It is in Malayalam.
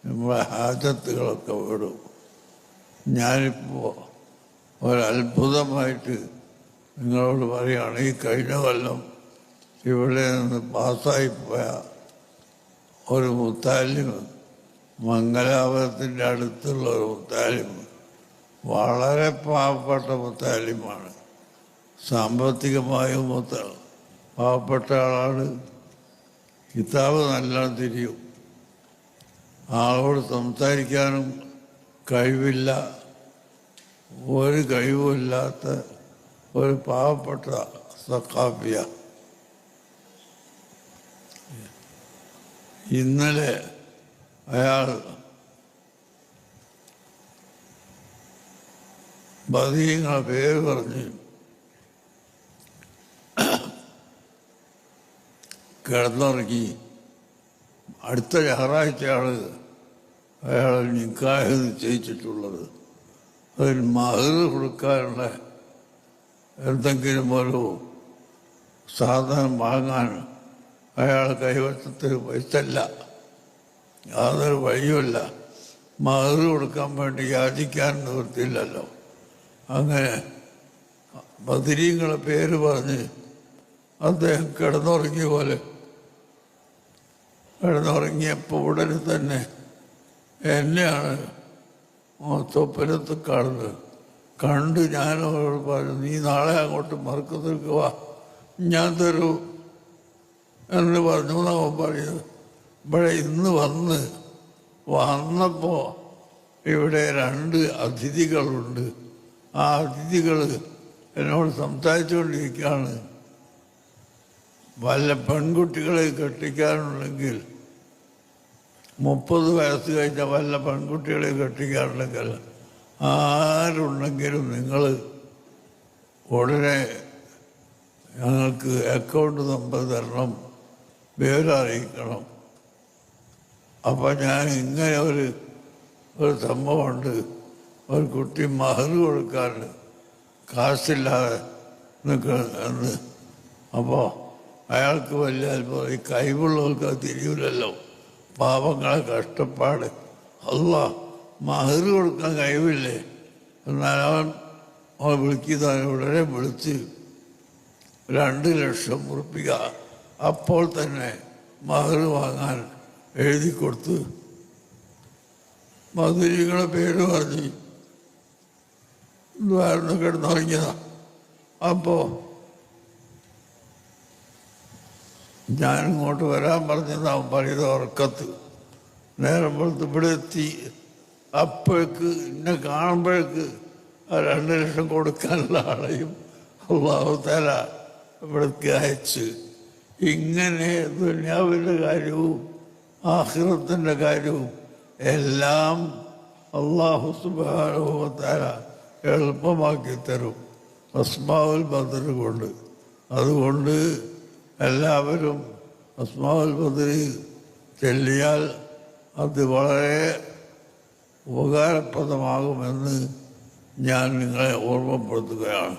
നമ്മളെ ഹാജത്തുകളൊക്കെ വിടും. ഞാനിപ്പോൾ ഒരത്ഭുതമായിട്ട് നിങ്ങളോട് പറയുകയാണ്, ഈ കഴിഞ്ഞ കൊല്ലം ഇവിടെ നിന്ന് പാസ്സായിപ്പോയ ഒരു മുത്താലിം, മംഗലാപുരത്തിൻ്റെ അടുത്തുള്ള ഒരു മുത്താലിം, വളരെ പാവപ്പെട്ട മുത്താലിമാണ്. സാമ്പത്തികമായും പാവപ്പെട്ട ആളാണ്. കിതാബ് നല്ലോണം തിരിയും. ആളോട് സംസാരിക്കാനും കഴിവില്ല. ഒരു കഴിവുമില്ലാത്ത ഒരു പാവപ്പെട്ട സഖാഫിയ. ഇന്നലെ അയാൾ ബദീങ്ങളുടെ പേര് പറഞ്ഞ് കിടന്നുറങ്ങി. അടുത്ത ഞായറാഴ്ചയാണ് അയാൾ നിക്കാഹ് നിശ്ചയിച്ചിട്ടുള്ളത്. അതിന് മഹർ കൊടുക്കാനുള്ള എന്തെങ്കിലും ഒരു സാധനം വാങ്ങാൻ അയാൾ കൈവശത്തിൽ പൈസ ഇല്ല. യാതൊരു വഴിയുമില്ല. മഹർ കൊടുക്കാൻ വേണ്ടി യാചിക്കാൻ നിവൃത്തിയില്ലല്ലോ. അങ്ങനെ ബദരീങ്ങളെ പേര് പറഞ്ഞ് അദ്ദേഹം കിടന്നുറങ്ങിയ പോലെ കിടന്നുറങ്ങിയപ്പോൾ ഉടനെ തന്നെ എന്നെയാണ് സ്വപ്നത്ത് കാണുന്നത്. കണ്ട് ഞാനവരോട് പറഞ്ഞു, നീ നാളെ അങ്ങോട്ട് മർക്കത്തിലേക്ക് വാ, ഞാൻ തരൂ എന്ന് പറഞ്ഞു അവൻ പറയുന്നത്. ഇവിടെ ഇന്ന് വന്നപ്പോൾ ഇവിടെ 2 അതിഥികളുണ്ട്. ആ അതിഥികൾ എന്നോട് സംസാരിച്ചുകൊണ്ടിരിക്കുകയാണ്. വല്ല പെൺകുട്ടികളെ കെട്ടിക്കാനുണ്ടെങ്കിൽ 30 വയസ്സ് കഴിഞ്ഞ വല്ല പെൺകുട്ടികളെ കെട്ടിക്കാനുണ്ടെങ്കിൽ ആരുണ്ടെങ്കിലും നിങ്ങൾ ഉടനെ ഞങ്ങൾക്ക് അക്കൗണ്ട് നമ്പർ തരണം, വിവരം അറിയിക്കണം. അപ്പം ഞാൻ ഇങ്ങനെ ഒരു സംഭവമുണ്ട്, ഒരു കുട്ടി മഹർ കൊടുക്കാൻ കാശില്ലാതെ എന്ന്. അപ്പോൾ അയാൾക്ക് വലിയ അത്ഭുതം, ഈ കഴിവുള്ളവർക്ക് അത് തിരിയില്ലല്ലോ, പാവങ്ങളെ കഷ്ടപ്പാട്. അല്ലാ, മഹർ കൊടുക്കാൻ കഴിവില്ലേ? എന്നാൽ അവൻ വിളിക്കുന്നവനെ ഉടനെ വിളിച്ച് 2 ലക്ഷം ഉറുപ്പിക അപ്പോൾ തന്നെ മഹർ വാങ്ങാൻ എഴുതി കൊടുത്ത് മധുരികളെ പേര് പറഞ്ഞ് ദ്വാരം കിടന്നുറങ്ങിയതാ. അപ്പോൾ ഞാനിങ്ങോട്ട് വരാൻ പറഞ്ഞതാവും പറയുന്നത് ഉറക്കത്ത്. നേരം വെളുത്ത് ഇവിടെ എത്തി. അപ്പോഴേക്ക് എന്നെ കാണുമ്പോഴേക്ക് ആ 2 ലക്ഷം കൊടുക്കാനുള്ള ആളെയും അല്ലാഹു തആല ഇവിടേക്ക് അയച്ച്. ഇങ്ങനെ ദുനിയാവിൻ്റെ കാര്യവും ആഖിറത്തിൻ്റെ കാര്യവും എല്ലാം അല്ലാഹു സുബ്ഹാനഹു വ തആല എളുപ്പമാക്കി തരും അസ്മാഉൽ ബദർ കൊണ്ട്. അതുകൊണ്ട് എല്ലാവരും അസ്മാഉൽ ബദർ ചൊല്ലിയാൽ അത് വളരെ ഉപകാരപ്രദമാകുമെന്ന് ഞാൻ നിങ്ങളെ ഓർമ്മപ്പെടുത്തുകയാണ്.